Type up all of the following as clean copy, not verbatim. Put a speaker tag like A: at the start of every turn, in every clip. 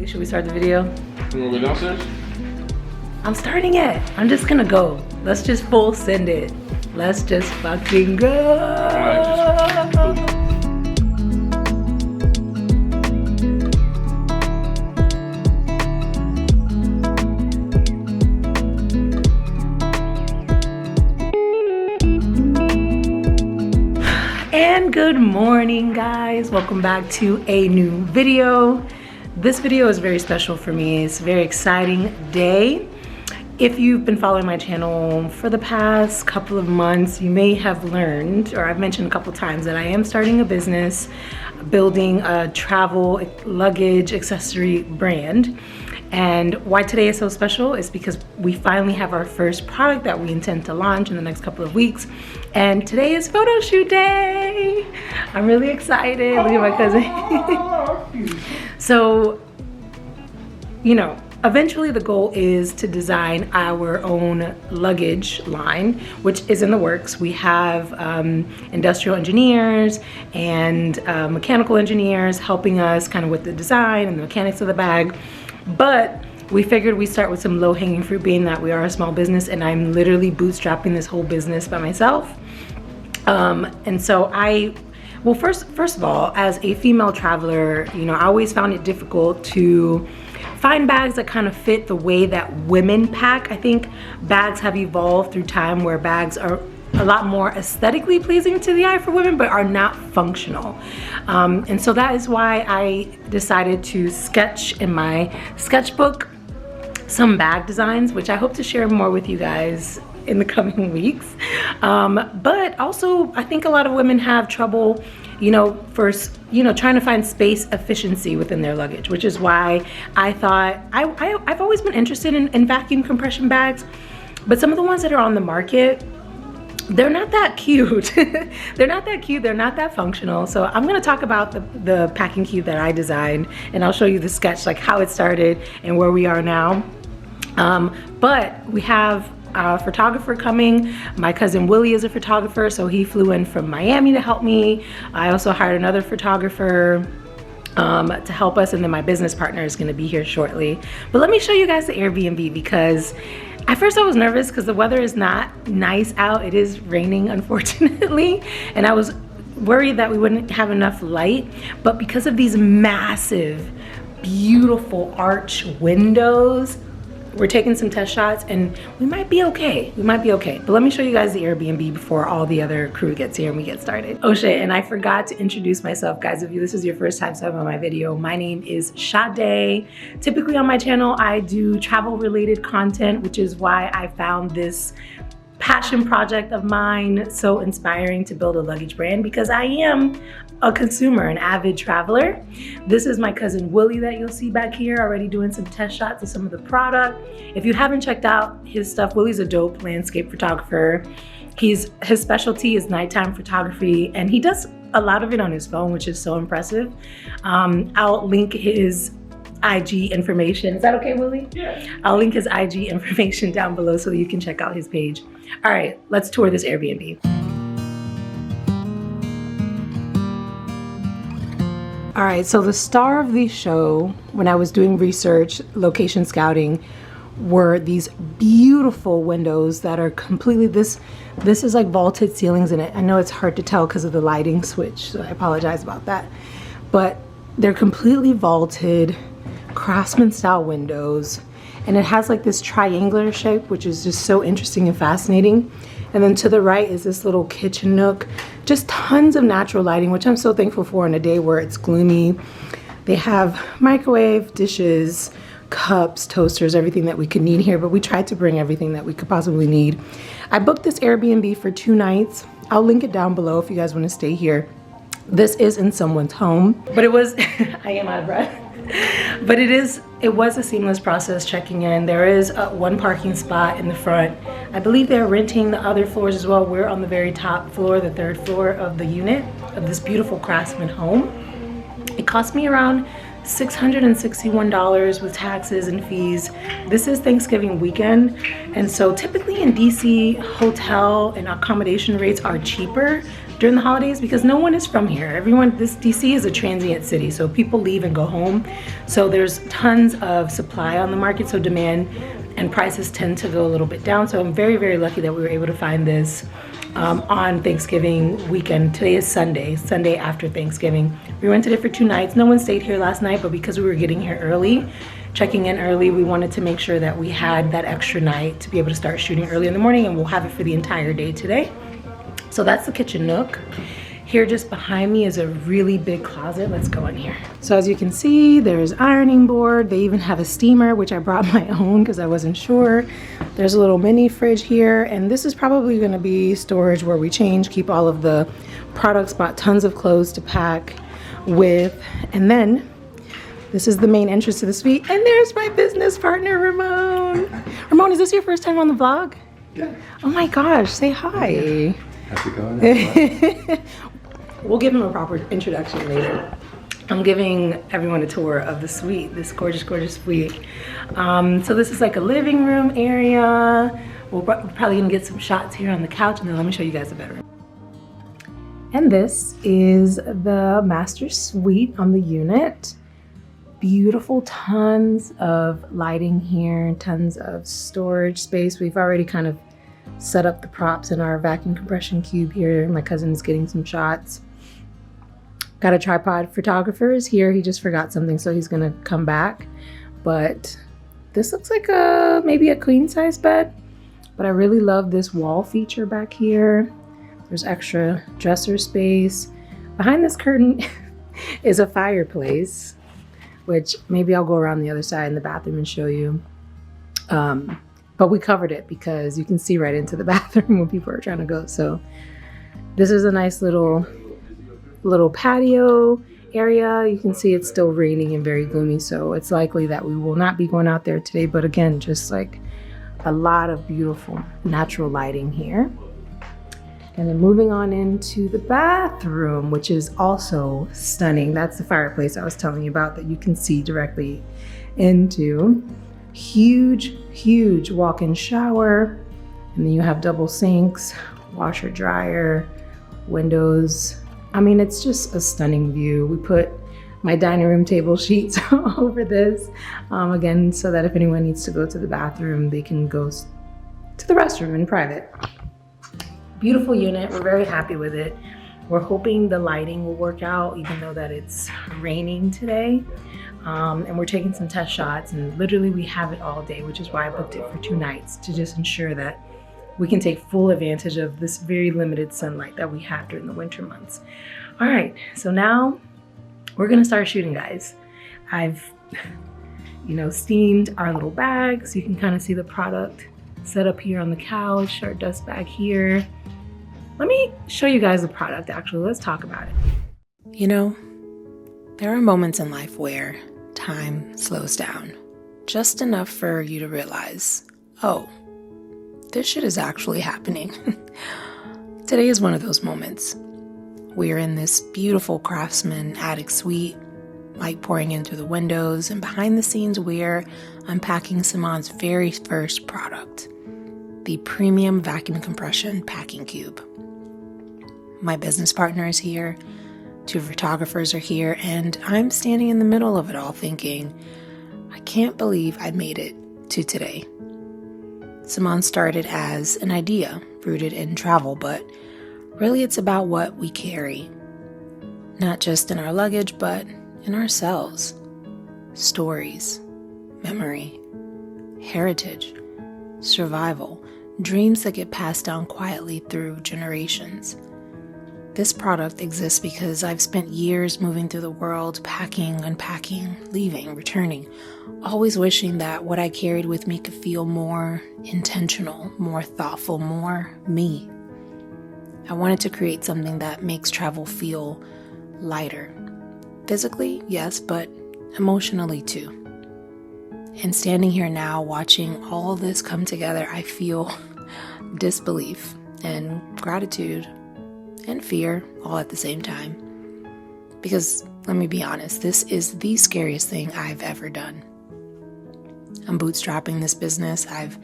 A: Should we start the video?
B: You wanna go downstairs?
A: I'm starting it. I'm just gonna go. Let's just full send it. Let's just fucking go. And good morning, guys. Welcome back to a new video. This video is very special for me. It's a very exciting day. If you've been following my channel for the past couple of months, you may have learned, or I've mentioned a couple times, that I am starting a business building a travel luggage accessory brand. And why today is so special is because we finally have our first product that we intend to launch in the next couple of weeks. And today is photo shoot day. I'm really excited. Look at my cousin. So, you know, eventually the goal is to design our own luggage line, which is in the works. We have industrial engineers and mechanical engineers helping us kind of with the design and the mechanics of the bag. But we figured we'd start with some low-hanging fruit, being that we are a small business and I'm literally bootstrapping this whole business by myself. And so well, first of all, as a female traveler, you know, I always found it difficult to find bags that kind of fit the way that women pack. I think bags have evolved through time where bags are a lot more aesthetically pleasing to the eye for women, but are not functional. And so that is why I decided to sketch in my sketchbook some bag designs, which I hope to share more with you guys in the coming weeks. But also, I think a lot of women have trouble, you know, trying to find space efficiency within their luggage, which is why I thought, I've always been interested in vacuum compression bags, but some of the ones that are on the market, they're not that cute. They're not that cute, they're not that functional. So I'm gonna talk about the packing cube that I designed, and I'll show you the sketch, like how it started and where we are now. But we have a photographer coming. My cousin Willie is a photographer, so he flew in from Miami to help me. I also hired another photographer to help us, and then my business partner is gonna be here shortly. But let me show you guys the Airbnb, because at first I was nervous because the weather is not nice out. It is raining, unfortunately, and I was worried that we wouldn't have enough light. But because of these massive, beautiful arch windows, we're taking some test shots and we might be okay. We might be okay. But let me show you guys the Airbnb before all the other crew gets here and we get started. Oh shit, and I forgot to introduce myself, guys. If this is your first time subbing on my video, my name is Sade. Typically on my channel, I do travel related content, which is why I found this passion project of mine so inspiring to build a luggage brand, because I am a consumer, an avid traveler. This is my cousin Willie that you'll see back here already doing some test shots of some of the product. If you haven't checked out his stuff, Willie's a dope landscape photographer. His specialty is nighttime photography, and he does a lot of it on his phone, which is so impressive. I'll link his IG information. Is that okay, Willie?
B: Yeah.
A: I'll link his IG information down below so you can check out his page. All right, let's tour this Airbnb. All right, so the star of the show, when I was doing research, location scouting, were these beautiful windows that are completely, this is like vaulted ceilings in it. I know it's hard to tell because of the lighting switch, so I apologize about that. But they're completely vaulted, craftsman style windows, and it has like this triangular shape, which is just so interesting and fascinating. And then to the right is this little kitchen nook. Just tons of natural lighting, which I'm so thankful for in a day where it's gloomy. They have microwave, dishes, cups, toasters, everything that we could need here, but we tried to bring everything that we could possibly need. I booked this Airbnb for 2 nights. I'll link it down below if you guys want to stay here. This is in someone's home, but it was, I am out of breath. But it was a seamless process checking in. There is one parking spot in the front. I believe they're renting the other floors as well. We're on the very top floor, the 3rd floor of the unit of this beautiful craftsman home. It cost me around $661 with taxes and fees. This is Thanksgiving weekend, and so typically in DC, hotel and accommodation rates are cheaper during the holidays because no one is from here. Everyone, this DC is a transient city, so people leave and go home. So there's tons of supply on the market, so demand and prices tend to go a little bit down. So I'm very, very lucky that we were able to find this on Thanksgiving weekend. Today is Sunday after Thanksgiving. We rented it for 2 nights. No one stayed here last night, but because we were getting here early, checking in early, we wanted to make sure that we had that extra night to be able to start shooting early in the morning, and we'll have it for the entire day today. So that's the kitchen nook. Here just behind me is a really big closet. Let's go in here. So as you can see, there's ironing board. They even have a steamer, which I brought my own because I wasn't sure. There's a little mini fridge here, and this is probably gonna be storage where we change, keep all of the products, bought tons of clothes to pack with. And then this is the main entrance to the suite, and there's my business partner, Ramon. Ramon, is this your first time on the vlog?
B: Yeah.
A: Oh my gosh, say hi.
B: How's it going?
A: We'll give him a proper introduction later. I'm giving everyone a tour of the suite, this gorgeous, gorgeous suite. So this is like a living room area. We're probably gonna get some shots here on the couch, and then let me show you guys the bedroom. And this is the master suite on the unit. Beautiful, tons of lighting here, tons of storage space. We've already kind of set up the props in our vacuum compression cube here. My cousin is getting some shots. Got a tripod. Photographer is here. He just forgot something, so he's gonna come back. But this looks like maybe a queen size bed. But I really love this wall feature back here. There's extra dresser space. Behind this curtain is a fireplace, which maybe I'll go around the other side in the bathroom and show you. But we covered it because you can see right into the bathroom when people are trying to go. So this is a nice little patio area. You can see it's still raining and very gloomy, so it's likely that we will not be going out there today. But again, just like a lot of beautiful natural lighting here. And then moving on into the bathroom, which is also stunning. That's the fireplace I was telling you about that you can see directly into. Huge, huge walk-in shower. And then you have double sinks, washer, dryer, windows. I mean, it's just a stunning view. We put my dining room table sheets over this, again, so that if anyone needs to go to the bathroom, they can go to the restroom in private. Beautiful unit. We're very happy with it. We're hoping the lighting will work out, even though that it's raining today. And we're taking some test shots, and literally we have it all day, which is why I booked it for 2 nights, to just ensure that we can take full advantage of this very limited sunlight that we have during the winter months. All right, so now we're gonna start shooting, guys. I've, steamed our little bags. You can kind of see the product set up here on the couch, our dust bag here. Let me show you guys the product, actually. Let's talk about it. There are moments in life where time slows down, just enough for you to realize, oh, this shit is actually happening. Today is one of those moments. We are in this beautiful craftsman attic suite, light pouring in through the windows, and behind the scenes we're unpacking Samaán's very first product, the premium vacuum compression packing cube. My business partner is here, 2 photographers are here, and I'm standing in the middle of it all thinking, I can't believe I made it to today. Samaán started as an idea rooted in travel, but really it's about what we carry, not just in our luggage, but in ourselves. Stories, memory, heritage, survival, dreams that get passed down quietly through generations. This product exists because I've spent years moving through the world, packing, unpacking, leaving, returning, always wishing that what I carried with me could feel more intentional, more thoughtful, more me. I wanted to create something that makes travel feel lighter. Physically, yes, but emotionally too. And standing here now, watching all this come together, I feel disbelief and gratitude and fear all at the same time. Because let me be honest, this is the scariest thing I've ever done. I'm bootstrapping this business. I've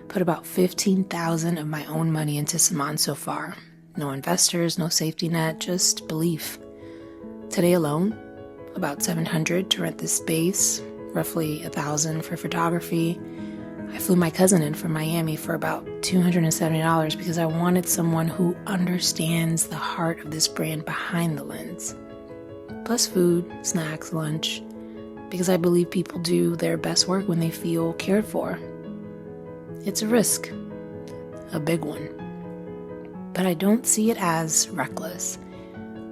A: put about $15,000 of my own money into Samaán so far. No investors, no safety net, just belief. Today alone, about $700 to rent this space, roughly $1,000 for photography. I flew my cousin in from Miami for about $270 because I wanted someone who understands the heart of this brand behind the lens. Plus food, snacks, lunch, because I believe people do their best work when they feel cared for. It's a risk, a big one. But I don't see it as reckless.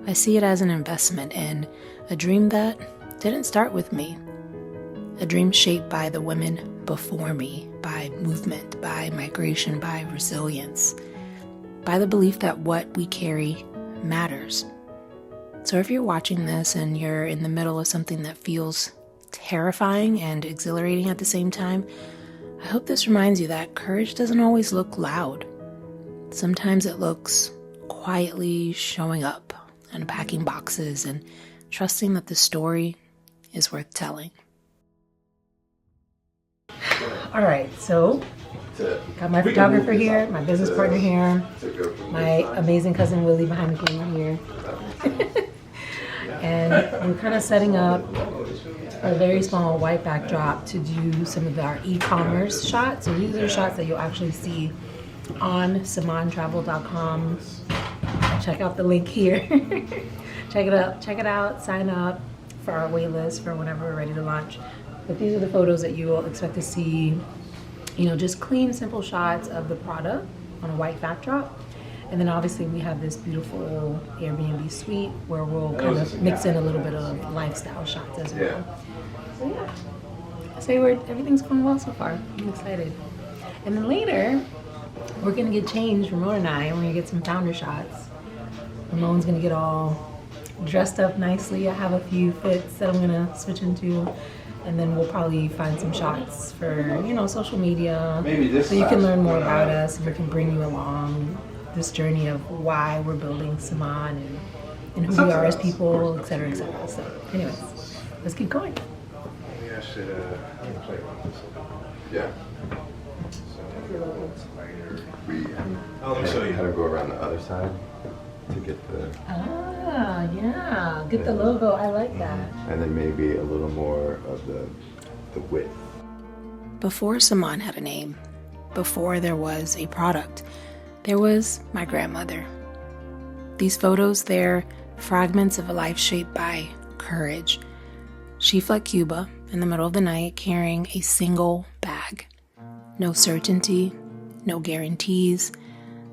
A: I see it as an investment in a dream that didn't start with me. A dream shaped by the women before me, by movement, by migration, by resilience, by the belief that what we carry matters. So if you're watching this and you're in the middle of something that feels terrifying and exhilarating at the same time, I hope this reminds you that courage doesn't always look loud. Sometimes it looks quietly showing up, unpacking boxes, and trusting that the story is worth telling. All right, so got my photographer here, my business partner here, my amazing cousin Willie behind the camera here. And we're kind of setting up a very small white backdrop to do some of our e-commerce shots. So these are shots that you'll actually see on SamaánTravel.com. Check out the link here. Check it out, sign up for our wait list for whenever we're ready to launch. But these are the photos that you will expect to see, just clean, simple shots of the product on a white backdrop. And then obviously we have this beautiful Airbnb suite where we'll kind of mix in a little bit of lifestyle shots as well. So yeah, I'd say everything's going well so far. I'm excited. And then later, we're gonna get changed, Ramon and I, and we're gonna get some founder shots. Ramon's gonna get all dressed up nicely. I have a few fits that I'm gonna switch into. And then we'll probably find some shots for, social media. So you can learn more about us and we can bring you along this journey of why we're building Samaán and who we are as people, et cetera, et cetera. So anyways, let's keep going.
B: Maybe I should play around with this. Yeah. Let me show you how to go around the other side to get the...
A: Ah, yeah. Get the logo. I like that.
B: And then maybe a little more of the width.
A: Before Samaán had a name, before there was a product, there was my grandmother. These photos, they're fragments of a life shaped by courage. She fled Cuba in the middle of the night carrying a single bag. No certainty, no guarantees,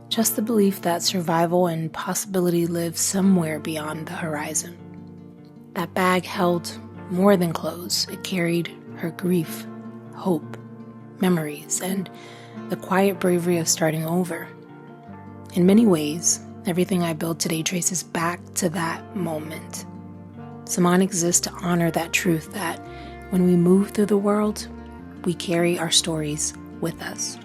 A: just the belief that survival and possibility live somewhere beyond the horizon. That bag held more than clothes. It carried her grief, hope, memories, and the quiet bravery of starting over. In many ways, everything I build today traces back to that moment. Samaán exists to honor that truth that when we move through the world, we carry our stories with us.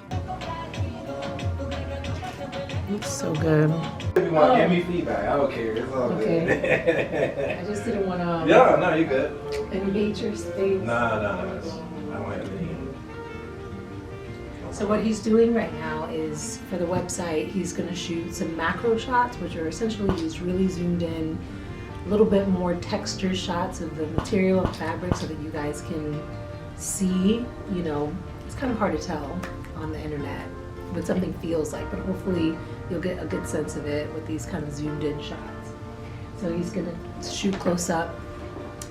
A: Looks so good.
C: If you want to give me feedback, I don't care. It's all good.
A: I just didn't want to
C: Yeah, no, you good.
A: invade your space.
C: No. I don't have any.
A: So what he's doing right now is, for the website, he's going to shoot some macro shots, which are essentially these really zoomed in, a little bit more texture shots of the material and fabric so that you guys can see, it's kind of hard to tell on the internet what something feels like, but hopefully you'll get a good sense of it with these kind of zoomed in shots. So he's going to shoot close up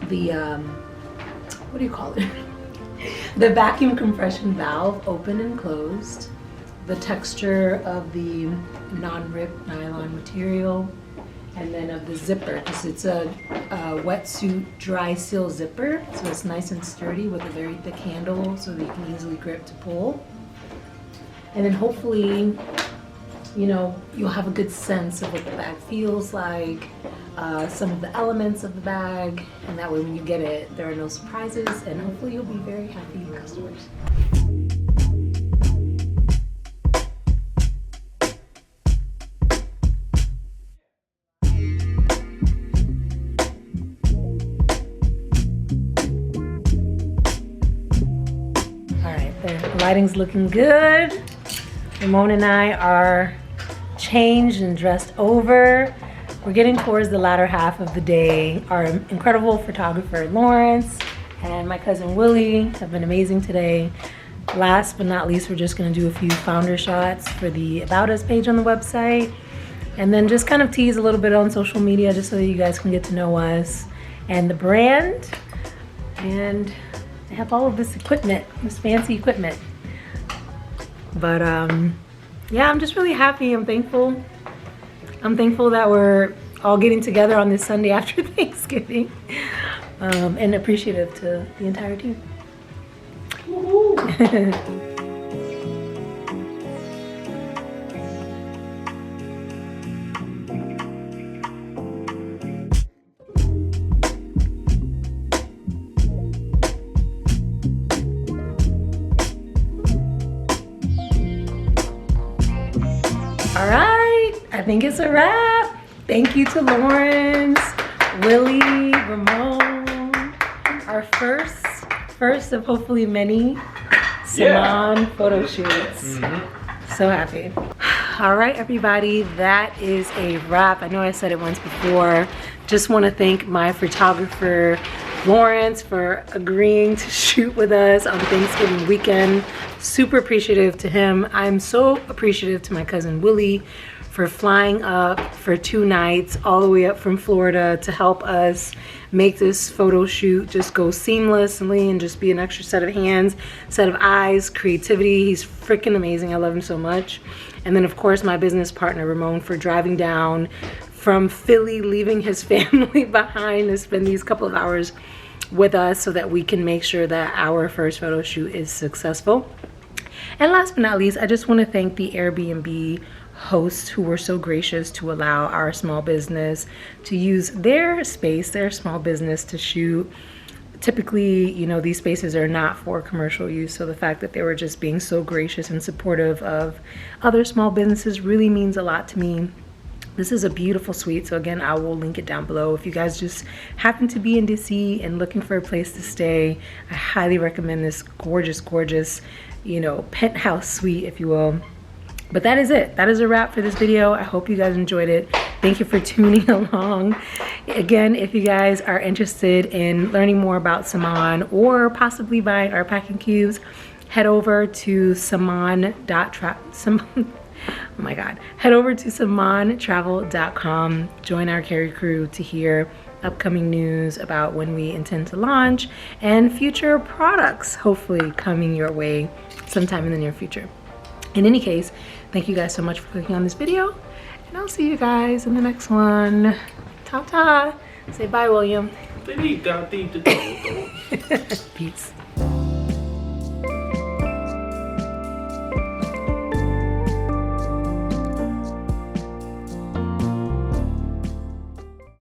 A: the, what do you call it? The vacuum compression valve, open and closed, the texture of the non-ripped nylon material, and then of the zipper, because it's a wetsuit dry seal zipper, so it's nice and sturdy with a very thick handle so that you can easily grip to pull. And then hopefully, you'll have a good sense of what the bag feels like, some of the elements of the bag, and that way when you get it, there are no surprises, and hopefully you'll be very happy customers. All right, the lighting's looking good. Ramon and I are changed and dressed over. We're getting towards the latter half of the day. Our incredible photographer, Lawrence, and my cousin Willie have been amazing today. Last but not least, we're just gonna do a few founder shots for the About Us page on the website. And then just kind of tease a little bit on social media just so that you guys can get to know us and the brand. And I have all of this equipment, this fancy equipment. But yeah, I'm just really happy. I'm thankful. I'm thankful that we're all getting together on this Sunday after Thanksgiving. And appreciative to the entire team. All right, I think it's a wrap. Thank you to Lawrence, Willie, Ramon, our first of hopefully many Samaán photo shoots. So happy. All right, everybody, that is a wrap. I know I said it once before. Just want to thank my photographer, Lawrence, for agreeing to shoot with us on Thanksgiving weekend. Super appreciative to him. I'm so appreciative to my cousin Willie for flying up for 2 nights all the way up from Florida to help us make this photo shoot just go seamlessly and just be an extra set of hands, set of eyes, creativity. He's freaking amazing. I love him so much. And then of course my business partner Ramon for driving down from Philly, leaving his family behind to spend these couple of hours with us so that we can make sure that our first photo shoot is successful. And last but not least, I just want to thank the Airbnb hosts who were so gracious to allow our small business to use their space, their small business to shoot. Typically, you know, these spaces are not for commercial use, so the fact that they were just being so gracious and supportive of other small businesses really means a lot to me. This is a beautiful suite, so again, I will link it down below. If you guys just happen to be in DC and looking for a place to stay, I highly recommend this gorgeous, gorgeous, you know, penthouse suite, if you will. But that is it. That is a wrap for this video. I hope you guys enjoyed it. Thank you for tuning along. Again, if you guys are interested in learning more about Samaán or possibly buying our packing cubes, head over to samaantravel.com. Join our carry crew to hear upcoming news about when we intend to launch and future products hopefully coming your way sometime in the near future. In any case, thank you guys so much for clicking on this video, and I'll see you guys in the next one. Ta-ta. Say bye, William. Peace.